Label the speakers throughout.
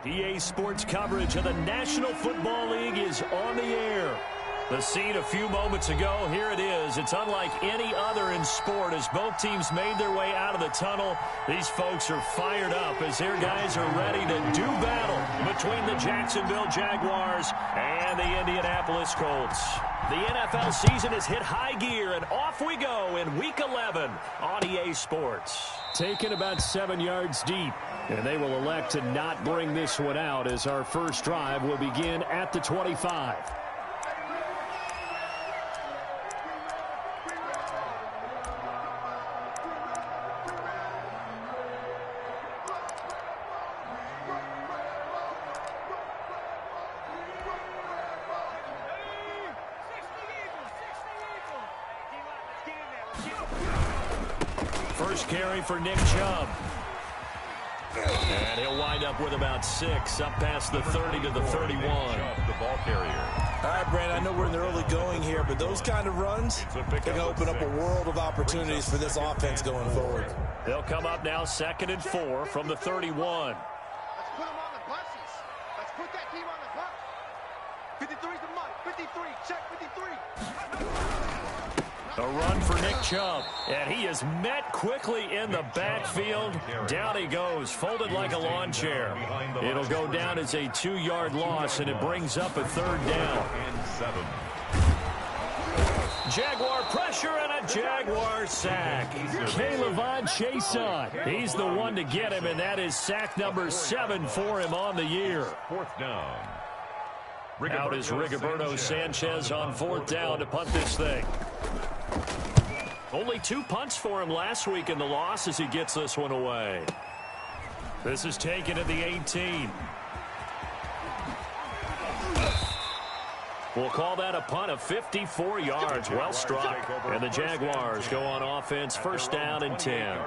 Speaker 1: EA Sports coverage of the National Football League is on the air. The scene a few moments ago, here it is. It's unlike any other in sport as both teams made their way out of the tunnel. These folks are fired up as their guys are ready to do battle between the Jacksonville Jaguars and the Indianapolis Colts. The NFL season has hit high gear, and off we go in Week 11 on EA Sports. Taken about 7 yards deep, and they will elect to not bring this one out as our first drive will begin at the 25. First carry for Nick Chubb. And he'll wind up with about 6, up past the 30 to the 31.
Speaker 2: The ball carrier.
Speaker 3: All right, Brandon, I know we're in the early going here, but those kind of runs can open up a world of opportunities for this offense going forward.
Speaker 1: They'll come up now 2nd and 4 from the 31.
Speaker 4: Let's put them on the buses. Let's put that team on the bus. 53's the money. 53. Check 53.
Speaker 1: A run for Nick Chubb, and he is met quickly in the backfield. Down he goes, folded like a lawn chair. It'll go down as a 2-yard loss, and it brings up a 3rd down. Jaguar pressure and a Jaguar sack. K'Lavon Chaisson, he's the one to get him, and that is sack number 7 for him on the year.
Speaker 2: 4th down.
Speaker 1: Out is Rigoberto Sanchez on 4th down to punt this thing. Only 2 punts for him last week in the loss as he gets this one away. This is taken at the 18. We'll call that a punt of 54 yards. Well struck. And the Jaguars go on offense, 1st down and 10.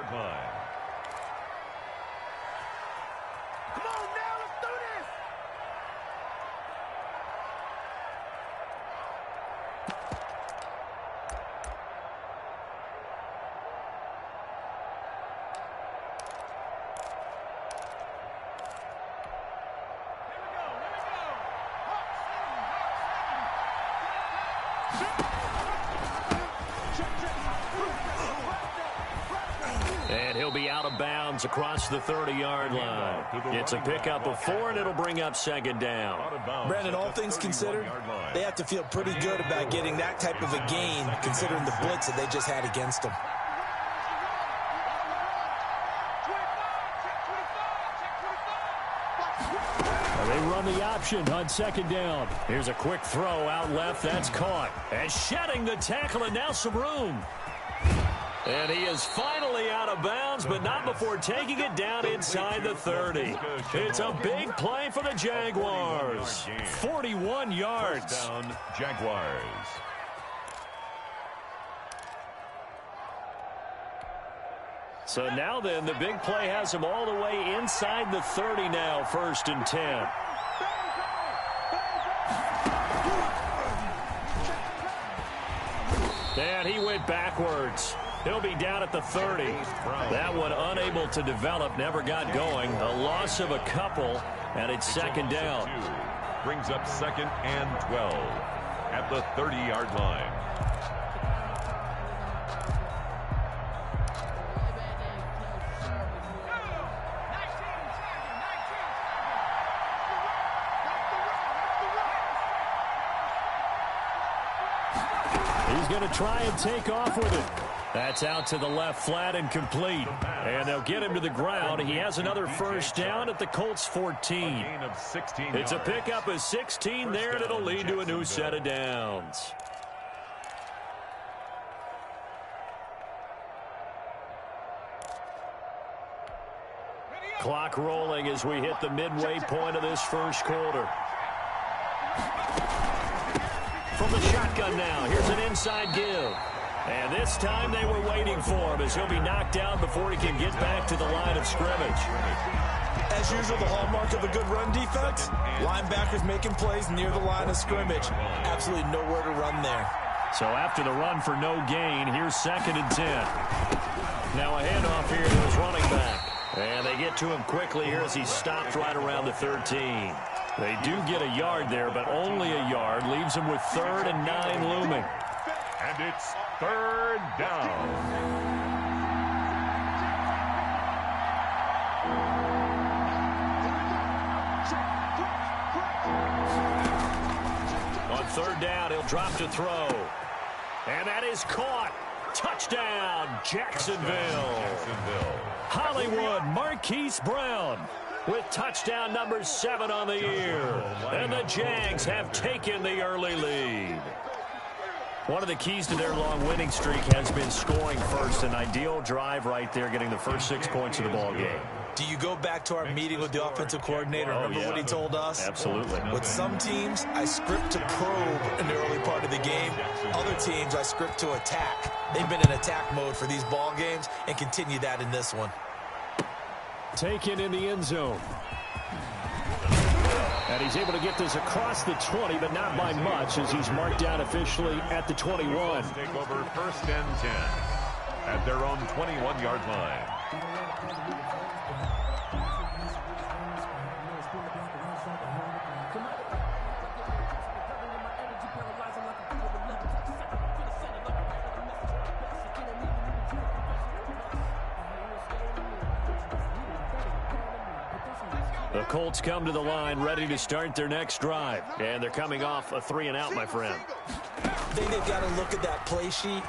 Speaker 1: And he'll be out of bounds across the 30-yard line. It's a pickup of 4, and it'll bring up 2nd down.
Speaker 3: Brandon, all things considered, they have to feel pretty good about getting that type of a gain, considering the blitz that they just had against them.
Speaker 1: They run the option on 2nd down. Here's a quick throw out left. That's caught. And shedding the tackle, and now some room. And he is finally out of bounds, but not before taking it down inside the 30. It's a big play for the Jaguars. 41 yards.
Speaker 2: Down, Jaguars.
Speaker 1: So now then, the big play has him all the way inside the 30 now, 1st and 10. And he went backwards. He'll be down at the 30. That one unable to develop, never got going. A loss of a couple, and it's 2nd down.
Speaker 2: Brings up 2nd and 12 at the 30-yard line.
Speaker 1: He's going to try and take off with it. That's out to the left, flat and complete. And they'll get him to the ground. He has another 1st down at the Colts 14. It's a pickup of 16 there, and it'll lead to a new set of downs. Clock rolling as we hit the midway point of this 1st quarter. From the shotgun now, here's an inside give. And this time they were waiting for him as he'll be knocked down before he can get back to the line of scrimmage.
Speaker 3: As usual, the hallmark of a good run defense, linebackers making plays near the line of scrimmage. Absolutely nowhere to run there.
Speaker 1: So after the run for no gain, here's 2nd and 10. Now a handoff here to his running back. And they get to him quickly here as he stopped right around the 13. They do get a yard there, but only a yard. Leaves him with 3rd and 9 looming.
Speaker 2: And it's 3rd down.
Speaker 1: On 3rd down, he'll drop to throw. And that is caught. Touchdown, Jacksonville. Hollywood Marquise Brown with touchdown number 7 on the year. And the Jags have taken the early lead. One of the keys to their long winning streak has been scoring first. An ideal drive right there, getting the first 6 points of the ball game.
Speaker 3: Do you go back to our meeting with the offensive coordinator? Remember what he told us?
Speaker 1: Absolutely.
Speaker 3: With some teams, I script to probe in the early part of the game. Other teams, I script to attack. They've been in attack mode for these ball games and continue that in this one.
Speaker 1: Taken in the end zone. And he's able to get this across the 20, but not by much, as he's marked down officially at the 21.
Speaker 2: Take over 1st and 10 at their own 21-yard line.
Speaker 1: The Colts come to the line ready to start their next drive. And they're coming off a 3-and-out, my friend.
Speaker 3: I think they've got to look at that play sheet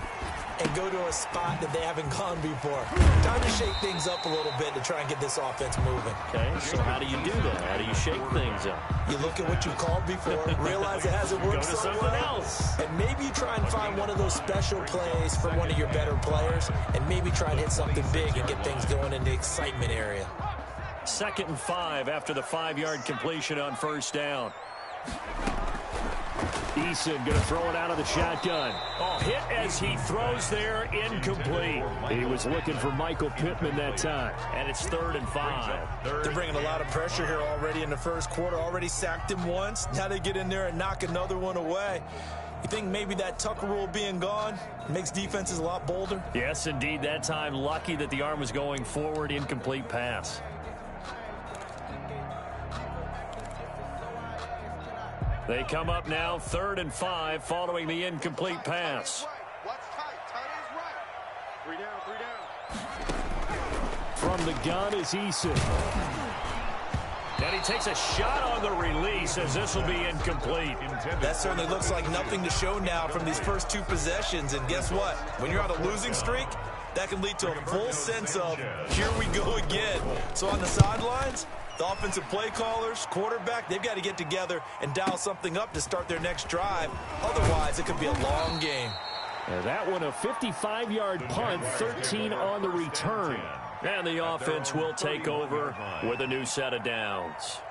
Speaker 3: and go to a spot that they haven't gone before. Time to shake things up a little bit to try and get this offense moving.
Speaker 1: Okay, so how do you do that? How do you shake things up?
Speaker 3: You look at what you called before, realize it hasn't worked
Speaker 1: Go to
Speaker 3: so
Speaker 1: something
Speaker 3: well,
Speaker 1: else.
Speaker 3: and maybe you try and find one of those special plays for one of your better players, and maybe try and hit something big and get things going in the excitement area.
Speaker 1: 2nd and 5 after the 5-yard completion on 1st down. Eason going to throw it out of the shotgun. Hit as he throws there, incomplete. He was looking for Michael Pittman that time. And it's 3rd and 5.
Speaker 3: They're bringing a lot of pressure here already in the first quarter. Already sacked him once. Now they get in there and knock another one away. You think maybe that Tucker rule being gone makes defenses a lot bolder?
Speaker 1: Yes, indeed. That time, lucky that the arm was going forward, incomplete pass. They come up now 3rd and 5 following the incomplete pass.
Speaker 4: What's tight? Tight is right. 3 down.
Speaker 1: From the gun is Eason. And he takes a shot on the release as this will be incomplete.
Speaker 3: That certainly looks like nothing to show now from these first 2 possessions. And guess what? When you're on a losing streak, that can lead to a full sense of, here we go again. So on the sidelines, the offensive play callers, quarterback, they've got to get together and dial something up to start their next drive. Otherwise, it could be a long game.
Speaker 1: That one a 55-yard punt, 13 on the return. And the offense will take over with a new set of downs.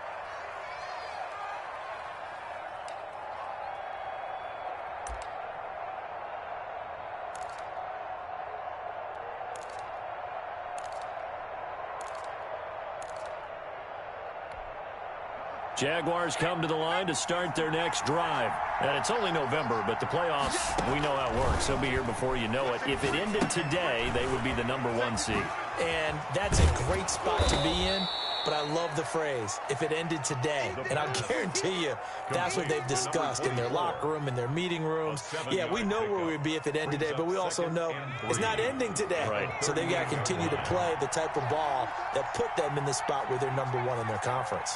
Speaker 1: Jaguars come to the line to start their next drive. And it's only November, but the playoffs, we know how it works. They'll be here before you know it. If it ended today, they would be the number 1 seed.
Speaker 3: And that's a great spot to be in, but I love the phrase, if it ended today. And I'll guarantee you, that's what they've discussed in their locker room, in their meeting rooms. Yeah, we know where we'd be if it ended today, but we also know it's not ending today.
Speaker 1: Right.
Speaker 3: So they've got to continue to play the type of ball that put them in the spot where they're number 1 in their conference.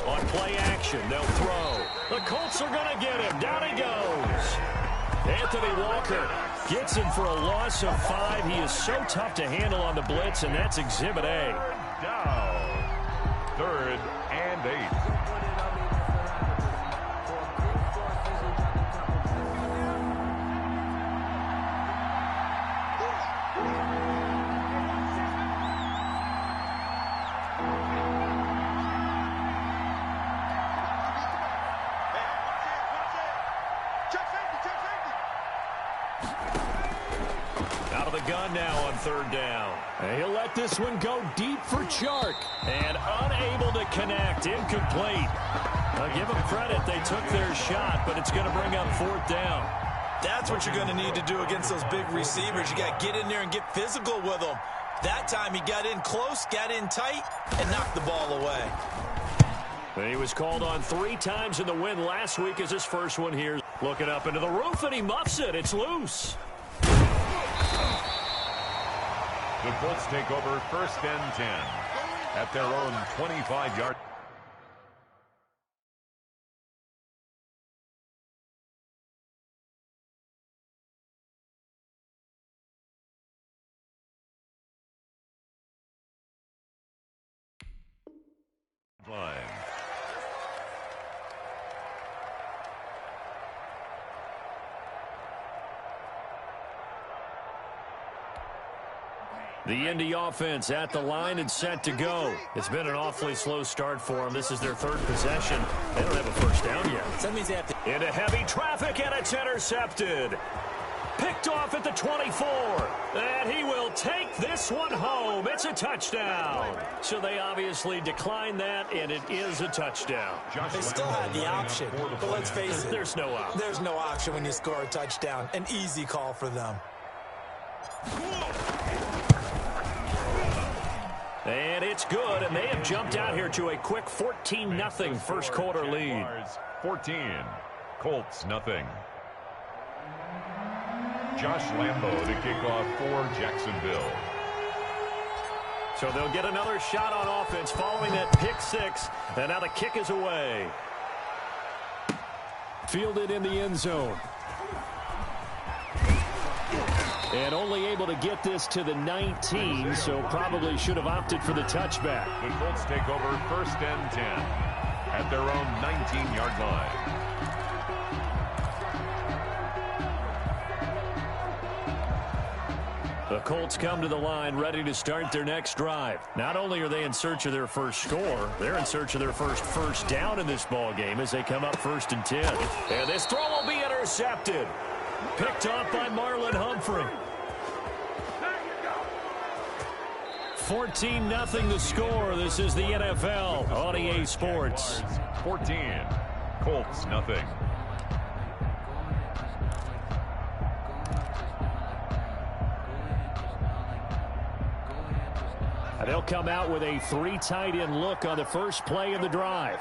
Speaker 1: On play action, they'll throw. The Colts are going to get him. Down he goes. Anthony Walker gets him for a loss of 5. He is so tough to handle on the blitz, and that's Exhibit A.
Speaker 2: Down. 3rd and 8.
Speaker 1: Gun now on 3rd down. And he'll let this one go deep for Chark. And unable to connect. Incomplete. I'll give them credit. They took their shot, but it's going to bring up 4th down.
Speaker 3: That's what you're going to need to do against those big receivers. You got to get in there and get physical with them. That time he got in close, got in tight, and knocked the ball away.
Speaker 1: He was called on 3 times in the win last week as his first one here. Looking up into the roof, and he muffs it. It's loose.
Speaker 2: The Colts take over 1st and 10 at their own 25-yard. Line.
Speaker 1: The Indy offense at the line and set to go. It's been an awfully slow start for them. This is their 3rd possession. They don't have a first down yet.
Speaker 3: That means they have to...
Speaker 1: Into heavy traffic, and it's intercepted. Picked off at the 24. And he will take this one home. It's a touchdown. So they obviously declined that, and it is a touchdown.
Speaker 3: They still had the option, but let's face it.
Speaker 1: There's no option.
Speaker 3: There's no option when you score a touchdown. An easy call for them.
Speaker 1: And it's good, and they have jumped out here to a quick 14-0 first quarter lead.
Speaker 2: 14, Colts nothing. Josh Lambo to kick off for Jacksonville.
Speaker 1: So they'll get another shot on offense following that pick 6, and now the kick is away. Fielded in the end zone. And only able to get this to the 19, so probably should have opted for the touchback.
Speaker 2: The Colts take over 1st and 10 at their own 19-yard line.
Speaker 1: The Colts come to the line ready to start their next drive. Not only are they in search of their first score, they're in search of their first down in this ball game as they come up 1st and 10. And this throw will be intercepted. Picked off by Marlon Humphrey. 14-0 the score. This is the NFL on EA Sports.
Speaker 2: 14, Colts nothing.
Speaker 1: They'll come out with a 3 tight end look on the first play of the drive.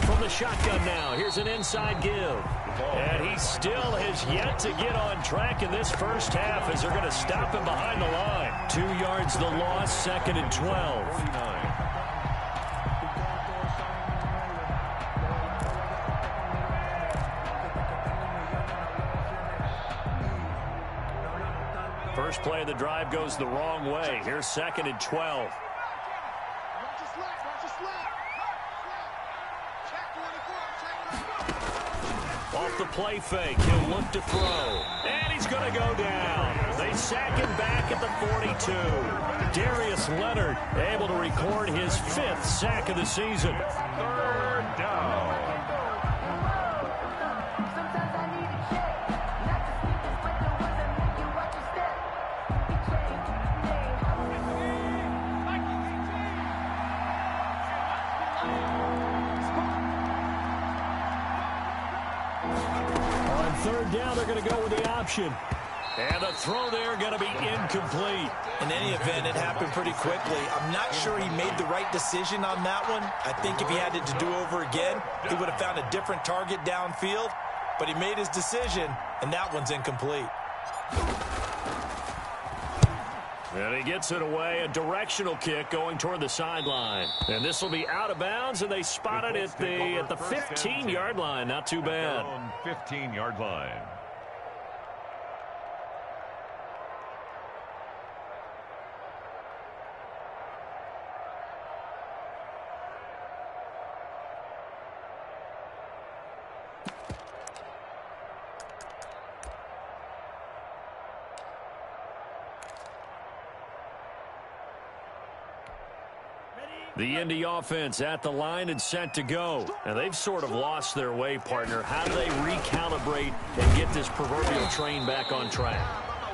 Speaker 1: From the shotgun now, here's an inside give. And he still has yet to get on track in this first half as they're going to stop him behind the line. 2 yards the loss, 2nd and 12. First play of the drive goes the wrong way. Here's 2nd and 12. Off the play fake, he'll look to throw. And he's going to go down. They sack him back at the 42. Darius Leonard able to record his 5th sack of the season.
Speaker 2: 3rd down.
Speaker 1: Down, they're going to go with the option. And the throw there going to be incomplete.
Speaker 3: In any event, it happened pretty quickly. I'm not sure he made the right decision on that one. I think if he had it to do over again, he would have found a different target downfield. But he made his decision, and that one's incomplete.
Speaker 1: And he gets it away, a directional kick going toward the sideline. And this will be out of bounds, and they spot it at the 15-yard line. Not too bad.
Speaker 2: 15-yard line.
Speaker 1: The Indy offense at the line and set to go. And they've sort of lost their way, partner. How do they recalibrate and get this proverbial train back on track?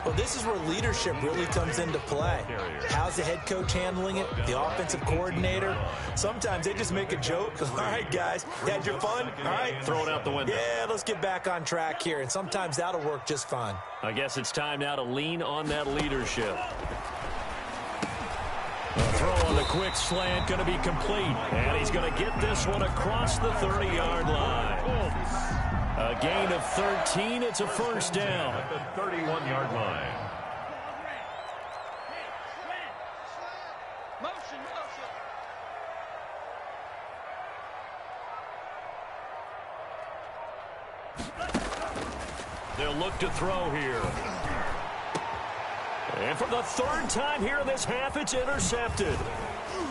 Speaker 3: Well, this is where leadership really comes into play. How's the head coach handling it? The offensive coordinator? Sometimes they just make a joke. All right, guys, had your fun? All right.
Speaker 1: Throw it out the window.
Speaker 3: Yeah, let's get back on track here, and sometimes that'll work just fine.
Speaker 1: I guess it's time now to lean on that leadership. The throw on the quick slant going to be complete. And he's going to get this one across the 30-yard line. A gain of 13. It's a first down.
Speaker 2: At the 31-yard line.
Speaker 4: Motion, motion.
Speaker 1: They'll look to throw here. And for the third time here in this half, it's intercepted.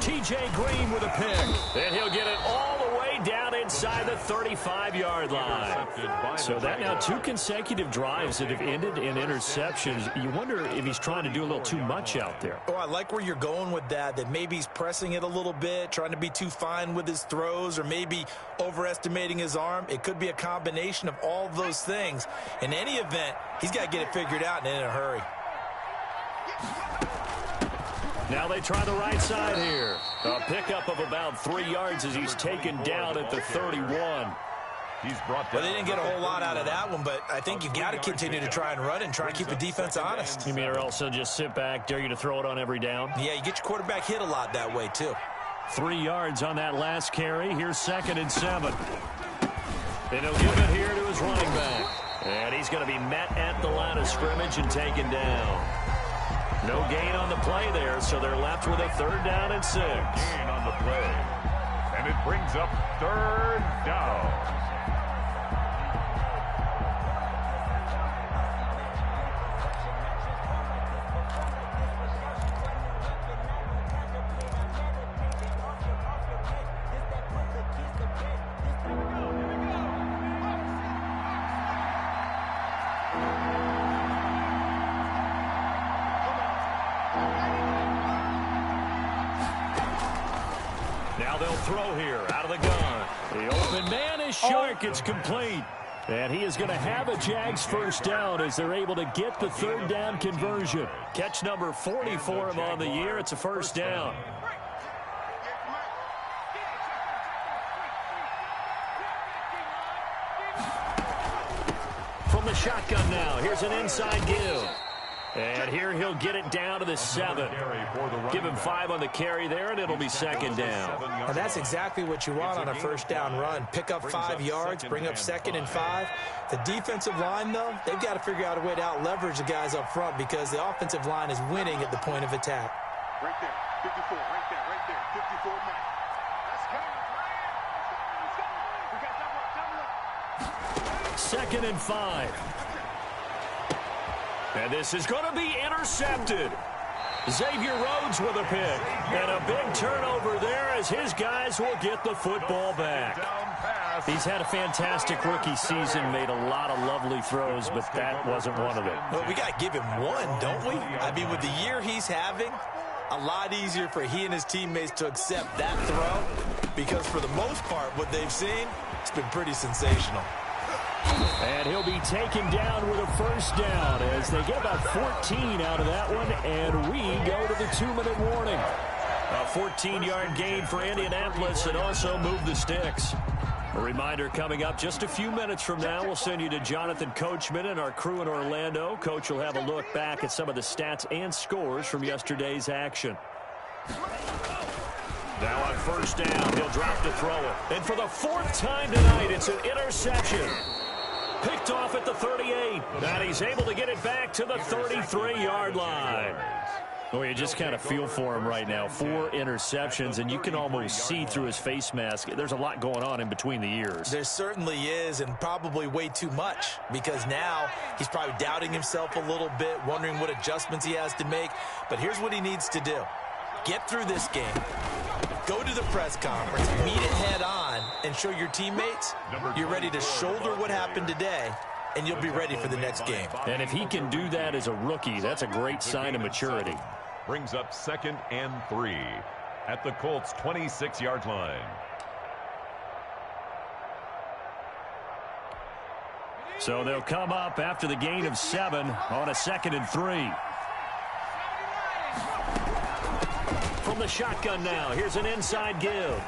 Speaker 1: T.J. Green with a pick. And he'll get it all the way down inside the 35-yard line. So that now 2 consecutive drives that have ended in interceptions. You wonder if he's trying to do a little too much out there.
Speaker 3: Oh, I like where you're going with that maybe he's pressing it a little bit, trying to be too fine with his throws, or maybe overestimating his arm. It could be a combination of all of those things. In any event, he's got to get it figured out and in a hurry.
Speaker 1: Now they try the right side here. A pickup of about 3 yards as he's taken down at the 31.
Speaker 2: He's brought down.
Speaker 3: Well, they didn't get a whole lot out of that one, but I think you've got to continue to try and run and try to keep the defense honest.
Speaker 1: You mean or also just sit back, dare you to throw it on every down?
Speaker 3: Yeah, you get your quarterback hit a lot that way, too.
Speaker 1: 3 yards on that last carry. Here's 2nd and 7. And he'll give it here to his running back. And he's going to be met at the line of scrimmage and taken down. No gain on the play there, so they're left with a 3rd down and 6.
Speaker 2: Gain on the play. And it brings up 3rd down.
Speaker 1: Now they'll throw here out of the gun. The open man is Shark. It's complete. And he is going to have a Jags first down as they're able to get the 3rd down conversion. Catch number 40 for him on the year. It's a first down. From the shotgun now, here's an inside give. And here he'll get it down to the 7. Give him 5 on the carry there, and it'll be 2nd down.
Speaker 3: And that's exactly what you want on a first down run. Pick up 5 yards, bring up 2nd and 5. The defensive line, though, they've got to figure out a way to out-leverage the guys up front because the offensive line is winning at the point of attack.
Speaker 4: Right there, 54, right there, 54 man. Let's go. We got double up.
Speaker 1: 2nd and 5. And this is going to be intercepted. Xavier Rhodes with a pick. And a big turnover there as his guys will get the football back. He's had a fantastic rookie season, made a lot of lovely throws, but that wasn't one of them.
Speaker 3: Well, we got to give him one, don't we? I mean, with the year he's having, a lot easier for he and his teammates to accept that throw because for the most part, what they've seen, it's been pretty sensational.
Speaker 1: And he'll be taken down with a first down as they get about 14 out of that one, and we go to the 2-minute warning. A 14-yard gain for Indianapolis and also move the sticks. A reminder coming up just a few minutes from now, we'll send you to Jonathan Coachman and our crew in Orlando. Coach will have a look back at some of the stats and scores from yesterday's action. Now on first down, he'll drop to throw it. And for the 4th time tonight, it's an interception. Picked off at the 38. And he's able to get it back to the 33-yard line. Well, you just kind of feel for him right now. 4 interceptions, and you can almost see through his face mask. There's a lot going on in between the ears.
Speaker 3: There certainly is, and probably way too much, because now he's probably doubting himself a little bit, wondering what adjustments he has to make. But here's what he needs to do. Get through this game. Go to the press conference, meet it head on, and show your teammates you're ready to shoulder what happened today, and you'll be ready for the next game.
Speaker 1: And if he can do that as a rookie, that's a great sign of maturity.
Speaker 2: Brings up 2nd and 3 at the Colts' 26-yard line.
Speaker 1: So they'll come up after the gain of 7 on a 2nd and 3. From the shotgun now, here's an inside give.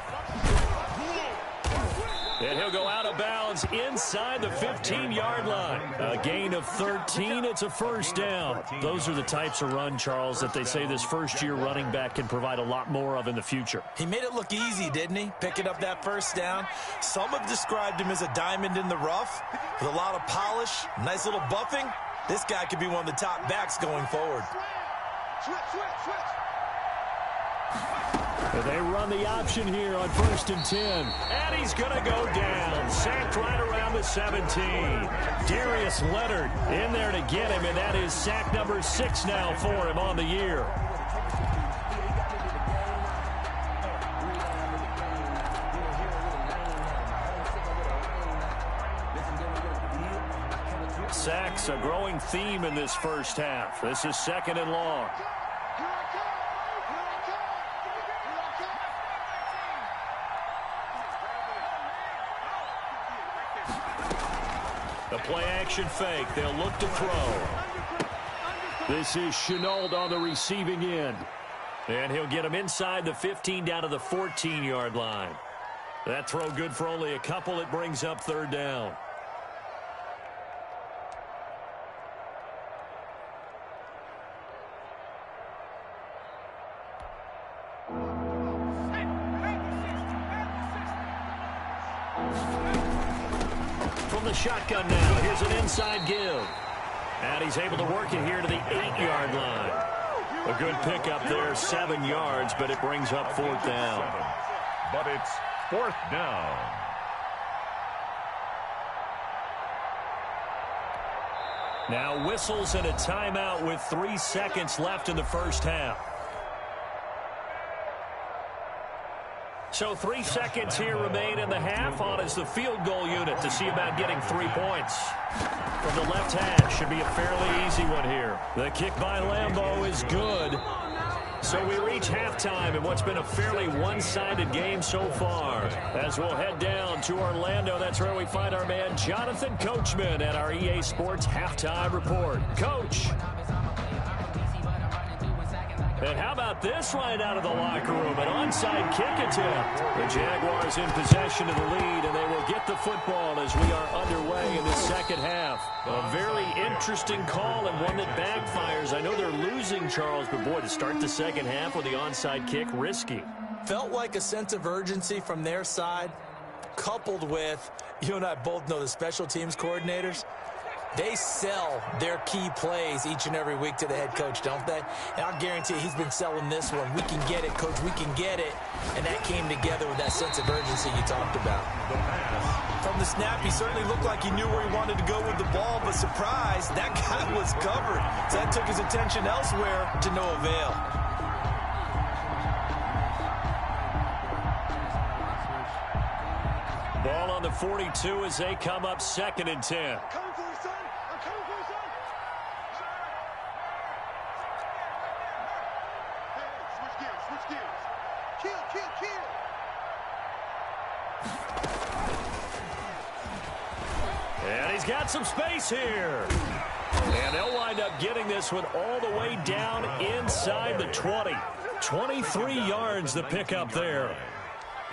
Speaker 1: And he'll go out of bounds inside the 15-yard line. A gain of 13. It's a first down. Those are the types of run, Charles, that they say this first-year running back can provide a lot more of in the future.
Speaker 3: He made it look easy, didn't he? Picking up that first down. Some have described him as a diamond in the rough with a lot of polish, nice little buffing. This guy could be one of the top backs going forward.
Speaker 4: Switch.
Speaker 1: They run the option here on 1st and 10. And he's going to go down. Sacked right around the 17. Darius Leonard in there to get him, and that is sack number 6 now for him on the year. Sacks, a growing theme in this first half. This is 2nd and long. The play-action fake. They'll look to throw. This is Chenault on the receiving end. And he'll get him inside the 15 down to the 14-yard line. That throw good for only a couple. It brings up 3rd down. Shotgun now. Here's an inside give. And he's able to work it here to the 8-yard line. A good pickup there, 7 yards, but it brings up 4th down.
Speaker 2: But it's 4th down.
Speaker 1: Now whistles and a timeout with 3 seconds left in the first half. So 3 seconds here remain in the half. On is the field goal unit to see about getting 3 points. From the left hash, should be a fairly easy one here. The kick by Lambeau is good. So we reach halftime in what's been a fairly one-sided game so far. As we'll head down to Orlando, that's where we find our man Jonathan Coachman at our EA Sports Halftime Report. Coach. And how about this right out of the locker room? An onside kick attempt. The Jaguars in possession of the lead, and they will get the football as we are underway in the second half. A very interesting call and one that backfires. I know they're losing, Charles, but boy, to start the second half with the onside kick, risky.
Speaker 3: Felt like a sense of urgency from their side, coupled with, you and I both know the special teams coordinators. They sell their key plays each and every week to the head coach, don't they? And I'll guarantee you he's been selling this one. We can get it, coach. We can get it. And that came together with that sense of urgency you talked about. From the snap, he certainly looked like he knew where he wanted to go with the ball, but surprise, that guy was covered. So that took his attention elsewhere to no avail.
Speaker 1: Ball on the 42 as they come up 2nd and 10. And he's got some space here. And they'll wind up getting this one all the way down inside the 20. 23 yards the pickup there.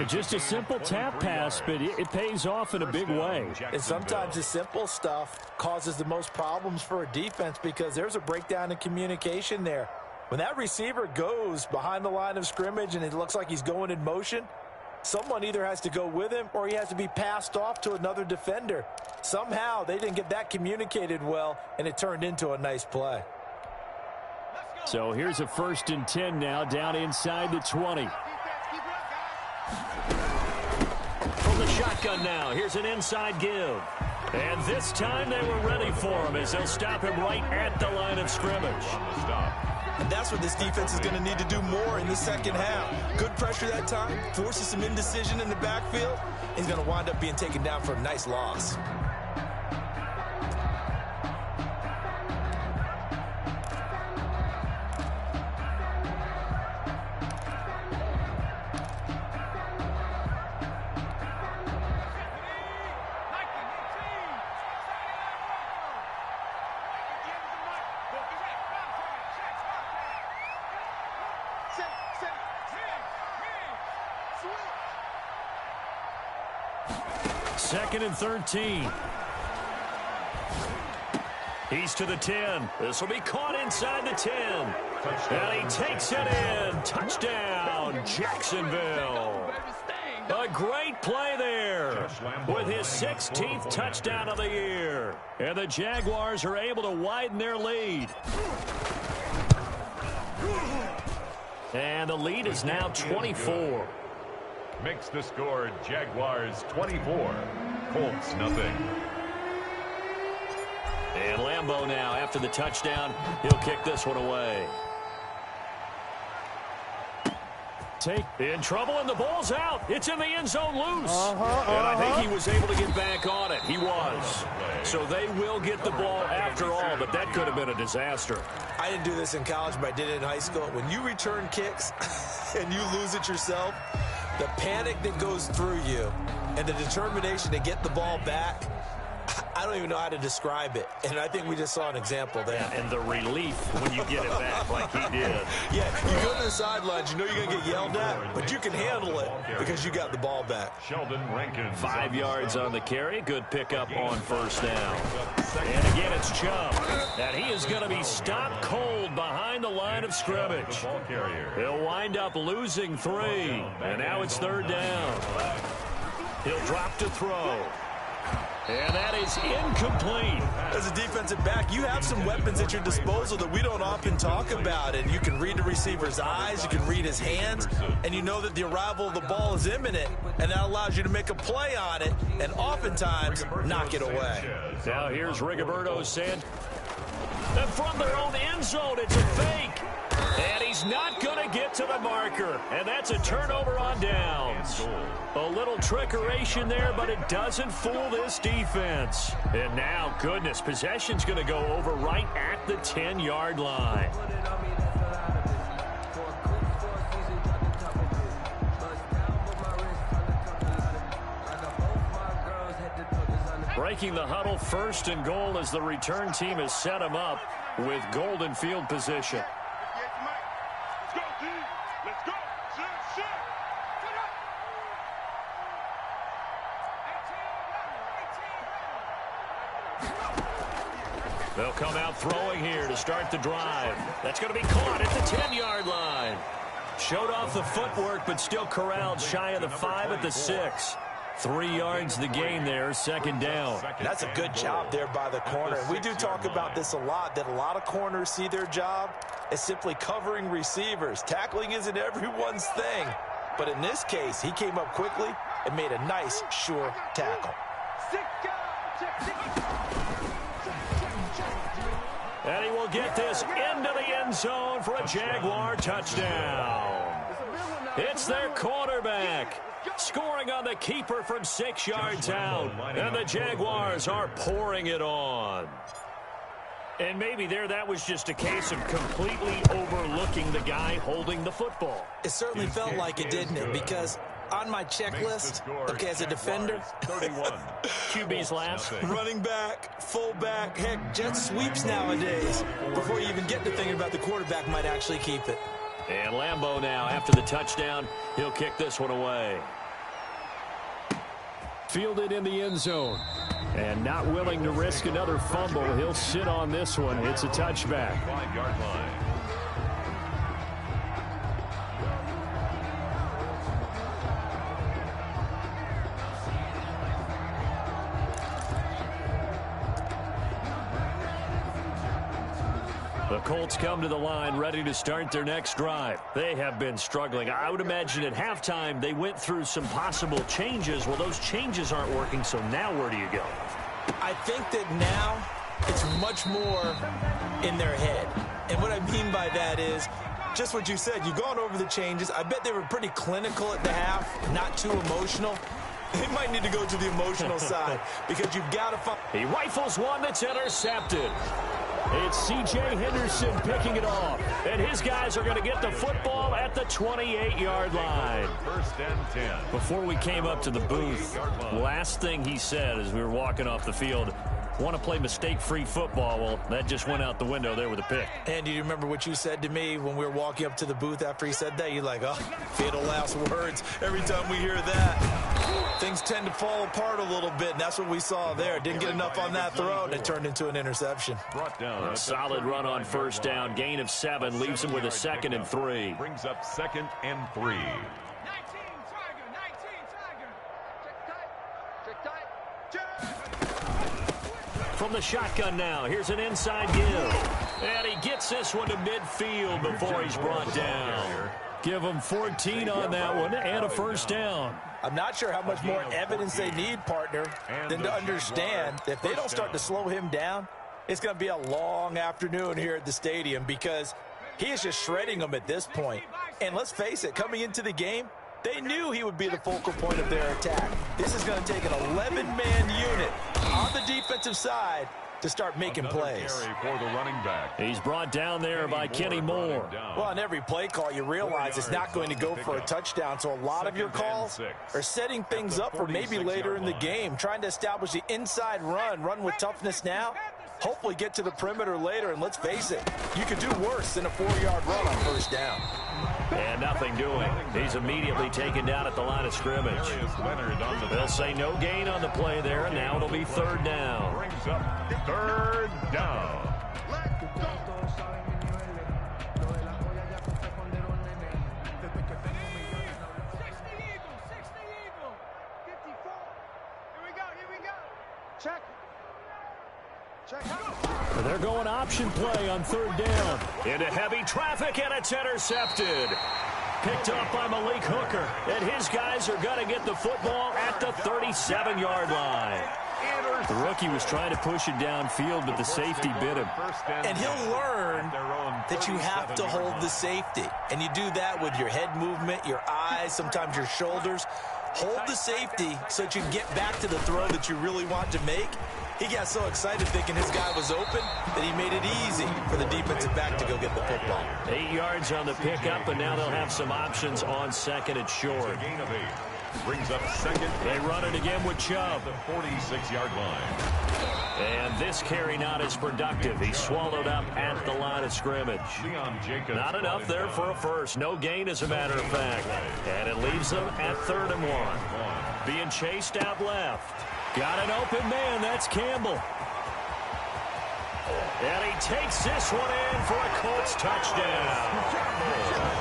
Speaker 1: Just a simple tap pass, but it pays off in a big way.
Speaker 3: And sometimes the simple stuff causes the most problems for a defense because there's a breakdown in communication there. When that receiver goes behind the line of scrimmage and it looks like he's going in motion, someone either has to go with him or he has to be passed off to another defender. Somehow they didn't get that communicated well, and it turned into a nice play.
Speaker 1: So here's a 1st and 10 now down inside the 20. From the shotgun now, here's an inside give. And this time they were ready for him as they'll stop him right at the line of scrimmage.
Speaker 3: And that's what this defense is going to need to do more in the second half. Good pressure that time, forces some indecision in the backfield. He's going to wind up being taken down for a nice loss.
Speaker 1: 2nd and 13. He's to the 10. This will be caught inside the 10. And he takes it in. Touchdown, Jacksonville. A great play there with his 16th touchdown of the year. And the Jaguars are able to widen their lead. And the lead is now 24.
Speaker 2: Makes the score Jaguars 24, Colts nothing.
Speaker 1: And Lambeau now, after the touchdown, he'll kick this one away. In trouble, and the ball's out. It's in the end zone loose. And I think he was able to get back on it. He was. So they will get the ball after all, but that could have been a disaster.
Speaker 3: I didn't do this in college, but I did it in high school. When you return kicks and you lose it yourself, the panic that goes through you and the determination to get the ball back, I don't even know how to describe it. And I think we just saw an example there.
Speaker 1: Yeah, and the relief when you get it back like he did.
Speaker 3: Yeah, you go to the sidelines, you know you're going to get yelled at, but you can handle it because you got the ball back.
Speaker 2: Sheldon Rankins.
Speaker 1: 5 yards on the carry. Good pickup on first down. And again, it's Chubb. And he is going to be stopped cold behind the line of scrimmage. He'll wind up losing 3. And now it's 3rd down. He'll drop to throw. And that is incomplete.
Speaker 3: As a defensive back, you have some weapons at your disposal that we don't often talk about. And you can read the receiver's eyes, you can read his hands, and you know that the arrival of the ball is imminent, and that allows you to make a play on it and oftentimes knock it away.
Speaker 1: Now here's Rigoberto Sanchez. And from their own end zone, it's a fake. And he's not going to get to the marker. And that's a turnover on downs. A little trickeration there, but it doesn't fool this defense. And now, goodness, possession's going to go over right at the 10-yard line. Breaking the huddle, 1st and goal as the return team has set him up with golden field position. They'll come out throwing here to start the drive. That's going to be caught at the 10-yard line. Showed off the footwork, but still corralled shy of the 5 at the 6. 3 yards the gain there, 2nd down.
Speaker 3: That's a good job there by the corner. And we do talk about this a lot, that a lot of corners see their job as simply covering receivers. Tackling isn't everyone's thing. But in this case, he came up quickly and made a nice, sure tackle.
Speaker 1: And he will get this into the end zone for a Jaguar touchdown. It's their quarterback scoring on the keeper from 6 yards out. And the Jaguars are pouring it on. And maybe that was just a case of completely overlooking the guy holding the football.
Speaker 3: It certainly felt like it, didn't it? Because on my checklist, okay, as a defender,
Speaker 1: QB's last.
Speaker 3: Running back, fullback, heck, jet sweeps nowadays. Before you even get to thinking about the quarterback might actually keep it.
Speaker 1: And Lambeau now, after the touchdown, he'll kick this one away. Fielded in the end zone. And not willing to risk another fumble, he'll sit on this one. It's a touchback.
Speaker 2: 5-yard line.
Speaker 1: The Colts come to the line ready to start their next drive. They have been struggling. I would imagine at halftime they went through some possible changes. Well, those changes aren't working, so now where do you go?
Speaker 3: I think that now it's much more in their head. And what I mean by that is just what you said. You've gone over the changes. I bet they were pretty clinical at the half, not too emotional. They might need to go to the emotional side because you've got to find.
Speaker 1: He rifles one that's intercepted. It's C.J. Henderson picking it off. And his guys are going to get the football at the 28-yard line.
Speaker 2: 1st and 10.
Speaker 1: Before we came up to the booth, last thing he said as we were walking off the field, want to play mistake-free football. Well, that just went out the window there with a pick.
Speaker 3: And do you remember what you said to me when we were walking up to the booth after he said that? You're like, oh, fatal last words. Every time we hear that, things things tend to fall apart a little bit, and that's what we saw there. Didn't get enough on that throw, and it turned into an interception.
Speaker 1: A solid run on first down. Gain of 7 leaves him with a 2nd and 3.
Speaker 2: Brings up 2nd and 3.
Speaker 1: From the shotgun now, here's an inside give. And he gets this one to midfield before he's brought down. Give him 14 on that one and a first down.
Speaker 3: I'm not sure how much more evidence they need, partner, than to understand that if they don't start to slow him down, it's going to be a long afternoon here at the stadium because he is just shredding them at this point. And let's face it, coming into the game, they knew he would be the focal point of their attack. This is going to take an 11-man unit on the defensive side to start making plays.
Speaker 2: For the running back.
Speaker 1: He's brought down there by Kenny Moore.
Speaker 3: Well, on every play call, you realize it's not going to go for a touchdown, so a lot of your calls are setting things up for maybe later in the game, trying to establish the inside run with toughness now, hopefully get to the perimeter later, and let's face it, you could do worse than a 4-yard run on first down.
Speaker 1: And nothing doing. He's immediately taken down at the line of scrimmage. They'll say no gain on the play there, and now it'll be 3rd down.
Speaker 2: Brings up 3rd down.
Speaker 1: They're going option play on 3rd down. Into heavy traffic, and it's intercepted. Picked up by Malik Hooker. And his guys are going to get the football at the 37-yard line. The rookie was trying to push it downfield, but the safety bit him.
Speaker 3: And he'll learn that you have to hold the safety. And you do that with your head movement, your eyes, sometimes your shoulders. Hold the safety so that you can get back to the throw that you really want to make. He got so excited thinking his guy was open that he made it easy for the defensive back to go get the football.
Speaker 1: 8 yards on the pickup, and now they'll have some options on 2nd and short.
Speaker 2: Gain of 8. Brings up 2nd.
Speaker 1: They run it again with Chubb.
Speaker 2: The 46-yard line.
Speaker 1: And this carry not as productive. He's swallowed up at the line of scrimmage. Not enough there for a first. No gain, as a matter of fact. And it leaves them at 3rd and 1. Being chased out left. Got an open man. That's Campbell. And he takes this one in for a Colts touchdown.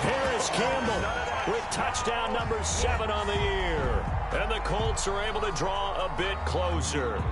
Speaker 1: Paris Campbell with touchdown number 7 on the year. And the Colts are able to draw a bit closer.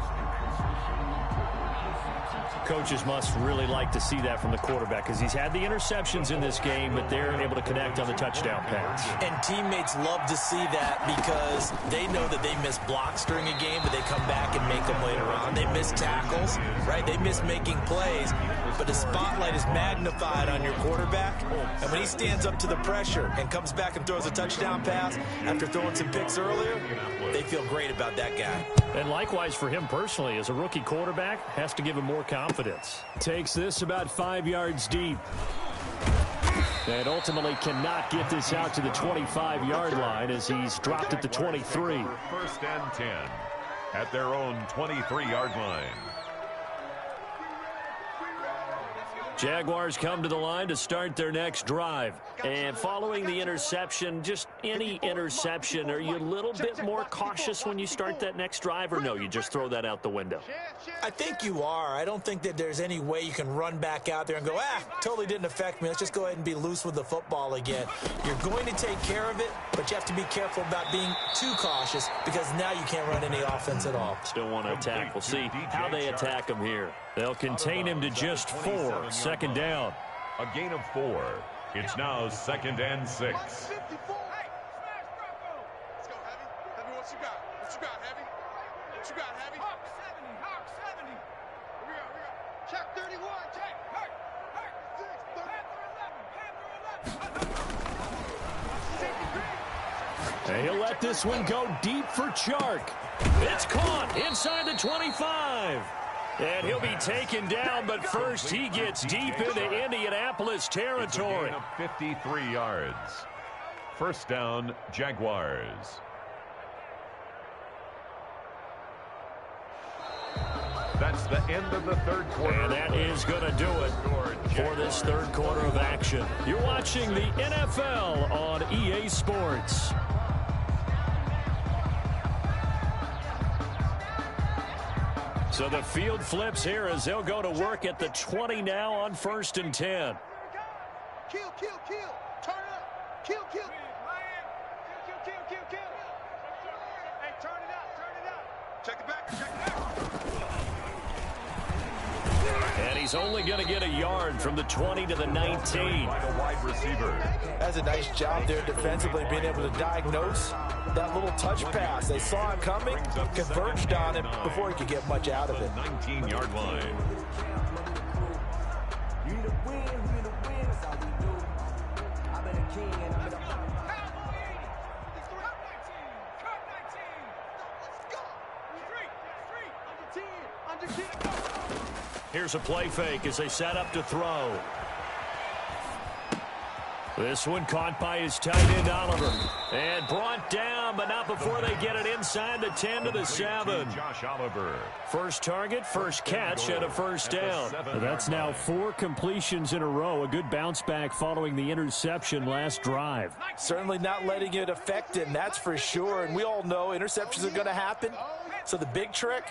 Speaker 1: Coaches must really like to see that from the quarterback because he's had the interceptions in this game, but they're able to connect on the touchdown pass.
Speaker 3: And teammates love to see that because they know that they miss blocks during a game, but they come back and make them later on. They miss tackles, right? They miss making plays, but the spotlight is magnified on your quarterback. And when he stands up to the pressure and comes back and throws a touchdown pass after throwing some picks earlier, they feel great about that guy.
Speaker 1: And likewise for him personally, as a rookie quarterback, has to give him more confidence. Takes this about 5 yards deep. And ultimately cannot get this out to the 25-yard line as he's dropped at the 23.
Speaker 2: 1st and 10 at their own 23-yard line.
Speaker 1: Jaguars come to the line to start their next drive. And following the interception, just any interception, are you a little bit more cautious when you start that next drive, or no, you just throw that out the window?
Speaker 3: I think you are. I don't think that there's any way you can run back out there and go, totally didn't affect me. Let's just go ahead and be loose with the football again. You're going to take care of it, but you have to be careful about being too cautious because now you can't run any offense at all.
Speaker 1: Still want to attack. We'll see how they attack him here. They'll contain him to just 4. 2nd down.
Speaker 2: A gain of 4. It's now 2nd and 6.
Speaker 4: Hey, let's go, Heavy. Heavy, what you got? What you got, Heavy? What you got, Heavy? Hawk 70. Hawk 70. Here we go. Check 31. Check. Hurt. 6. Panther 11.
Speaker 1: And he'll let this one go deep for Chark. It's caught inside the 25. And he'll be taken down, but first he gets deep into Indianapolis territory.
Speaker 2: It's a gain of 53 yards. 1st down, Jaguars. That's the end of the 3rd quarter.
Speaker 1: And that is going to do it for this 3rd quarter of action. You're watching the NFL on EA Sports. So the field flips here as they'll go to work at the 20 now on 1st and 10.
Speaker 4: Kill. Turn it up. Kill. Kill. Hey, turn it up. Check the back.
Speaker 1: And he's only going to get a yard from the 20 to the 19.
Speaker 2: By the wide receiver.
Speaker 3: That's a nice job there defensively, being able to diagnose that little touch pass. They saw it coming, converged on it before he could get much out of it.
Speaker 2: 19-yard line.
Speaker 1: Here's a play fake as they set up to throw. This one caught by his tight end, Oliver. And brought down, but not before they get it inside the 10 to the 7.
Speaker 2: Josh Oliver.
Speaker 1: First target, first catch, and a first down. That's now 4 completions in a row. A good bounce back following the interception last drive.
Speaker 3: Certainly not letting it affect him, that's for sure. And we all know interceptions are going to happen. So the big trick,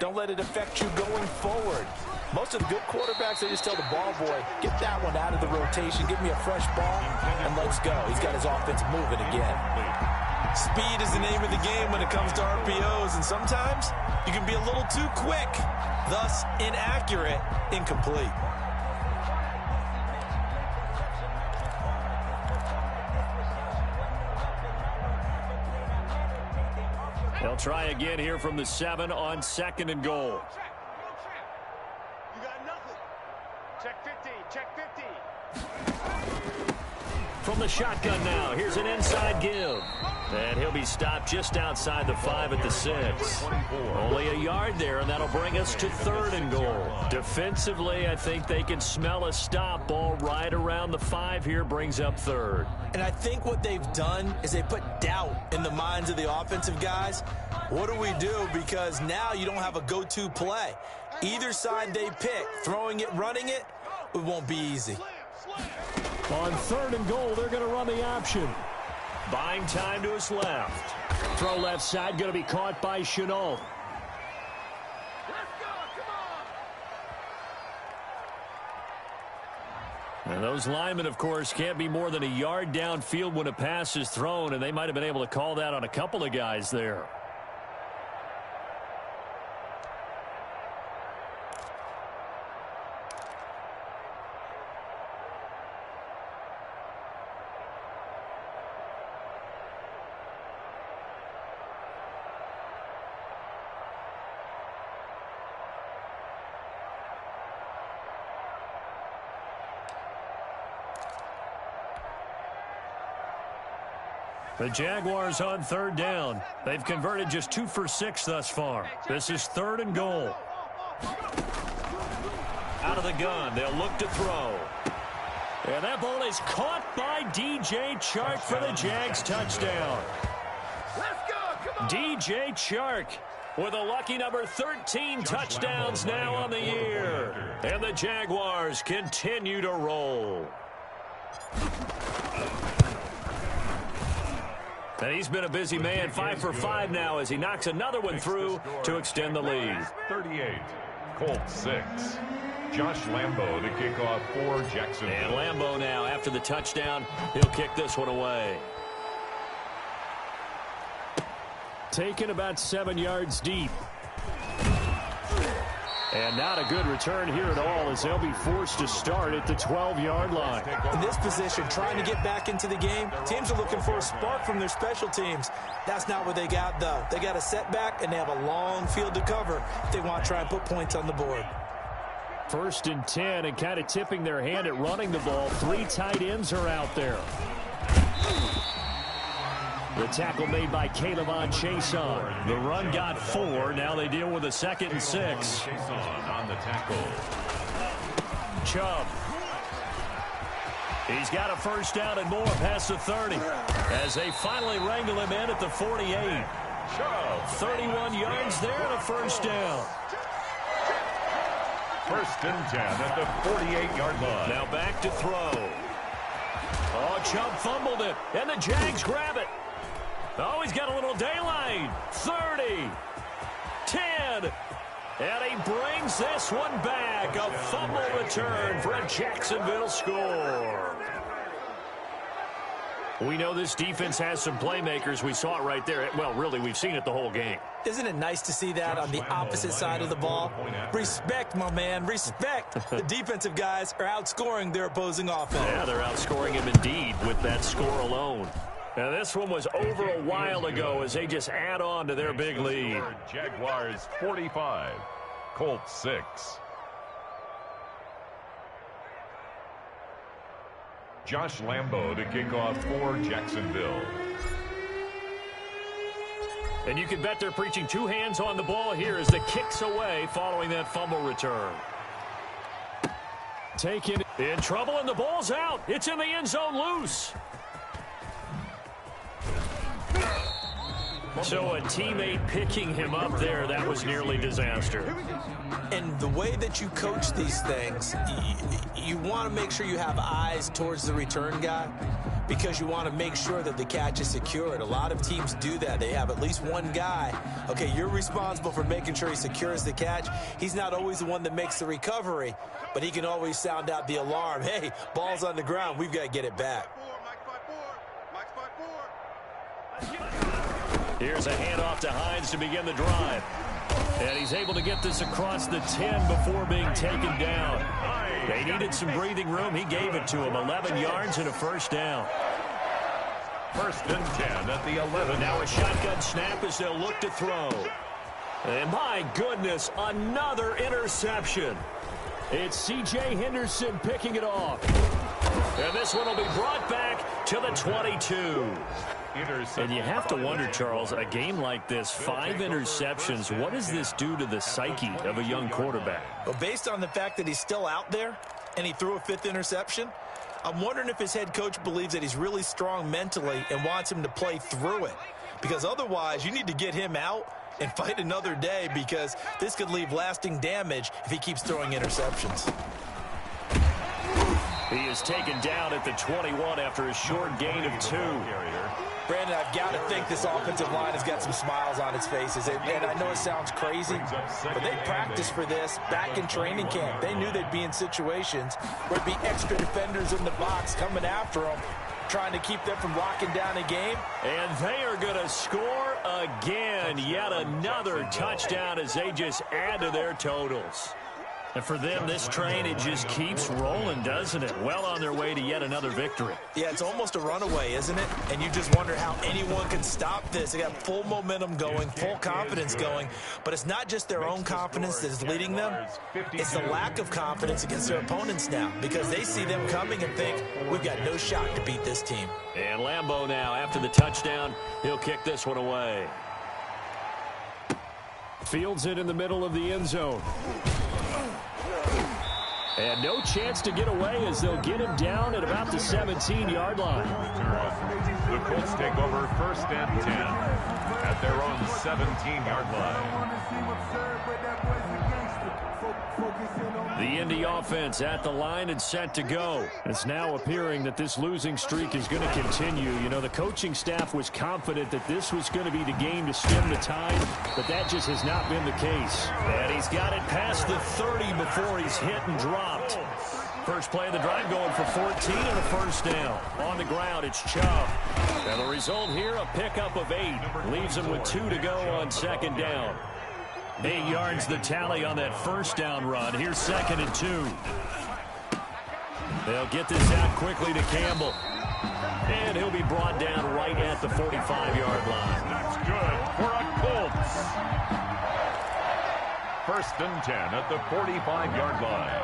Speaker 3: don't let it affect you going forward. Most of the good quarterbacks, they just tell the ball boy, get that one out of the rotation, give me a fresh ball, and let's go. He's got his offense moving again. Speed is the name of the game when it comes to RPOs, and sometimes you can be a little too quick, thus inaccurate, incomplete.
Speaker 1: They'll try again here from the 7 on 2nd and goal.
Speaker 4: You got nothing. Check 50.
Speaker 1: From the shotgun now, here's an inside give. And he'll be stopped just outside the 5 at the 6. Only a yard there, and that'll bring us to 3rd and goal. Defensively, I think they can smell a stop. Ball right around the 5 here brings up 3rd.
Speaker 3: And I think what they've done is they put doubt in the minds of the offensive guys. What do we do? Because now you don't have a go-to play. Either side they pick, throwing it, running it, it won't be easy.
Speaker 1: On 3rd and goal, they're going to run the option. Buying time to his left. Throw left side, going to be caught by Chenault. And those linemen, of course, can't be more than a yard downfield when a pass is thrown, and they might have been able to call that on a couple of guys there. The Jaguars on 3rd down. They've converted just 2 for 6 thus far. This is 3rd and goal. Out of the gun, they'll look to throw. And that ball is caught by DJ Chark for the Jags touchdown. DJ Chark with a lucky number 13 touchdowns now on the year. And the Jaguars continue to roll. And he's been a busy man, 5 for 5 now as he knocks another one through to extend the lead.
Speaker 2: 38, Colts 6. Josh Lambo to kick off for Jacksonville.
Speaker 1: And Lambo now, after the touchdown, he'll kick this one away. Taken about 7 yards deep. And not a good return here at all as they'll be forced to start at the 12-yard line.
Speaker 3: In this position, trying to get back into the game, teams are looking for a spark from their special teams. That's not what they got, though. They got a setback, and they have a long field to cover if they want to try and put points on the board.
Speaker 1: 1st and 10, and kind of tipping their hand at running the ball. 3 tight ends are out there. The tackle made by Calebon Chason. The run got 4. Now they deal with a 2nd and 6.
Speaker 2: Chason on the tackle.
Speaker 1: Chubb. He's got a first down and more past the 30 as they finally wrangle him in at the 48.
Speaker 2: Chubb.
Speaker 1: 31 yards there and a first down.
Speaker 2: 1st and 10 at the 48-yard line.
Speaker 1: Now back to throw. Oh, Chubb fumbled it, and the Jags grab it. Oh, he's got a little daylight. 30, 10, And he brings this one back. A fumble return for a Jacksonville score. We know this defense has some playmakers. We saw it right there. Well, really, we've seen it the whole game.
Speaker 3: Isn't it nice to see that on the opposite side of the ball? Respect, my man, respect. The defensive guys are outscoring their opposing offense.
Speaker 1: Yeah, they're outscoring him indeed with that score alone. Now, this one was over a while ago as they just add on to their big lead.
Speaker 2: Jaguars 45, Colts 6. Josh Lambo to kick off for Jacksonville.
Speaker 1: And you can bet they're preaching two hands on the ball here as the kick's away following that fumble return. Taken in trouble, and the ball's out. It's in the end zone loose. So a teammate picking him up there, that was nearly disaster.
Speaker 3: And the way that you coach these things, you want to make sure you have eyes towards the return guy because you want to make sure that the catch is secured. A lot of teams do that. They have at least one guy. Okay, you're responsible for making sure he secures the catch. He's not always the one that makes the recovery, but he can always sound out the alarm. Hey, ball's on the ground. We've got to get it back.
Speaker 1: Here's a handoff to Hines to begin the drive. And he's able to get this across the 10 before being taken down. They needed some breathing room. He gave it to him. 11 yards and a first down.
Speaker 2: First and 10 at the 11.
Speaker 1: Now a shotgun snap as they'll look to throw. And my goodness, another interception. It's C.J. Henderson picking it off. And this one will be brought back to the 22. And you have to wonder, Charles, a game like this, 5 interceptions, what does this do to the psyche of a young quarterback?
Speaker 3: Well, based on the fact that he's still out there and he threw a 5th interception, I'm wondering if his head coach believes that he's really strong mentally and wants him to play through it. Because otherwise, you need to get him out and fight another day because this could leave lasting damage if he keeps throwing interceptions.
Speaker 1: He is taken down at the 21 after a short gain of 2.
Speaker 3: Brandon, I've got to think this offensive line has got some smiles on its faces. And I know it sounds crazy, but they practiced for this back in training camp. They knew they'd be in situations where there'd be extra defenders in the box coming after them, trying to keep them from locking down a game.
Speaker 1: And they are going to score again. Yet another touchdown as they just add to their totals. And for them, this train, it just keeps rolling, doesn't it? Well on their way to yet another victory.
Speaker 3: Yeah, it's almost a runaway, isn't it? And you just wonder how anyone can stop this. They got full momentum going, full confidence going. But it's not just their own confidence that is leading them. It's the lack of confidence against their opponents now because they see them coming and think, we've got no shot to beat this team.
Speaker 1: And Lambo now, after the touchdown, he'll kick this one away. Fields it in the middle of the end zone. And no chance to get away as they'll get him down at about the 17-yard line.
Speaker 2: The Colts take over first and 10 at their own 17-yard line.
Speaker 1: The Indy offense at the line and set to go. It's now appearing that this losing streak is going to continue. You know, the coaching staff was confident that this was going to be the game to stem the tide, but that just has not been the case. And he's got it past the 30 before he's hit and dropped. First play of the drive going for 14 and a first down. On the ground, it's Chubb. And the result here, a pickup of 8. Leaves him with 2 to go on second down. 8 yards the tally on that first down run. Here's second and 2. They'll get this out quickly to Campbell. And he'll be brought down right at the 45-yard line.
Speaker 2: That's good for a Colts. First and 10 at the 45-yard line.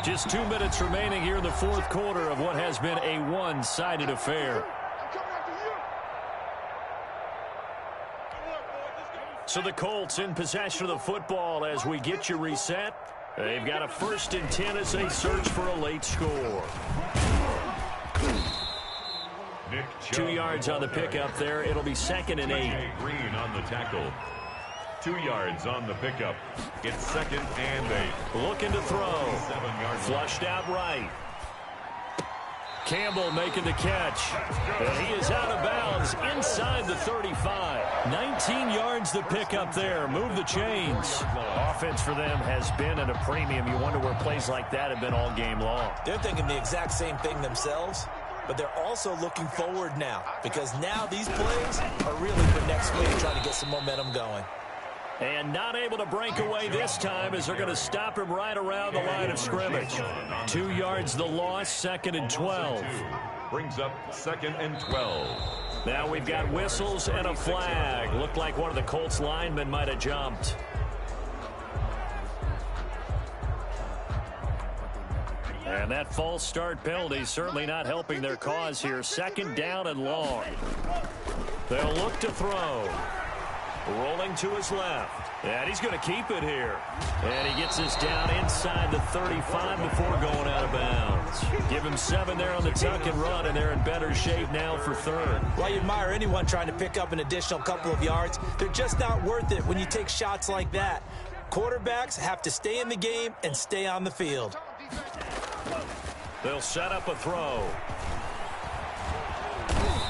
Speaker 1: Just 2 minutes remaining here in the fourth quarter of what has been a one-sided affair. So the Colts in possession of the football as we get you reset. They've got a first and 10 as they search for a late score. 2 yards on the pickup there. It'll be second and 8.
Speaker 2: Green on the tackle. 2 yards on the pickup. It's second and 8.
Speaker 1: Looking to throw.
Speaker 2: 7 yards.
Speaker 1: Flushed out right. Campbell making the catch. And he is out of bounds inside the 35. 19 yards to pick up there. Move the chains. Offense for them has been at a premium. You wonder where plays like that have been all game long.
Speaker 3: They're thinking the exact same thing themselves, but they're also looking forward now because now these plays are really for next week, trying to get some momentum going.
Speaker 1: And not able to break away this time as they're going to stop him right around the line of scrimmage. 2 yards the loss, 2nd and 12.
Speaker 2: Brings up 2nd and 12.
Speaker 1: Now we've got whistles and a flag. Looked like one of the Colts linemen might have jumped. And that false start penalty certainly not helping their cause here. 2nd down and long. They'll look to throw. Rolling to his left. And he's going to keep it here. And he gets this down inside the 35 before going out of bounds. Give him 7 there on the tuck and run, and they're in better shape now for 3rd.
Speaker 3: Well, you admire anyone trying to pick up an additional couple of yards. They're just not worth it when you take shots like that. Quarterbacks have to stay in the game and stay on the field.
Speaker 1: They'll set up a throw.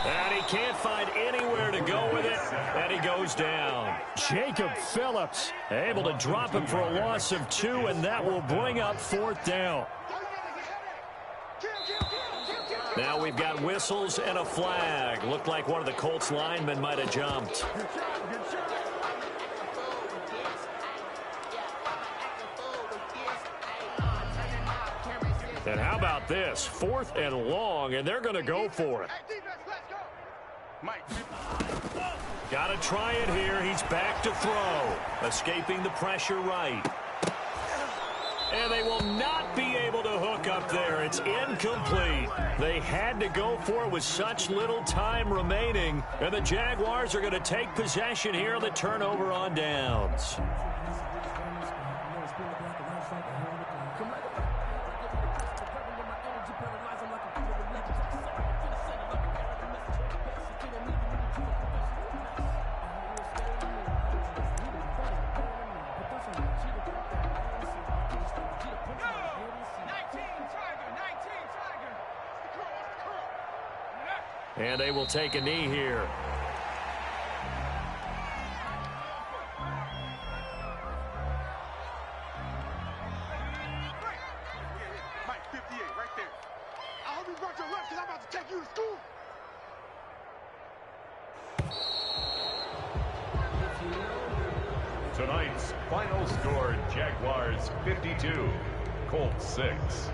Speaker 1: And he can't find anywhere to go with it, and he goes down. Jacob Phillips able to drop him for a loss of 2, and that will bring up 4th down. Now we've got whistles and a flag. Looked like one of the Colts linemen might have jumped. And how about this? 4th and long, and they're going to go for it. Got to try it here. He's back to throw. Escaping the pressure right. And they will not be able to hook up there. It's incomplete. They had to go for it with such little time remaining. And the Jaguars are going to take possession here on the turnover on downs. And they will take a knee here.
Speaker 4: Mike, 58, right there. I hope you brought your left because I'm about to take you to school.
Speaker 2: Tonight's final score, Jaguars 52, Colts 6.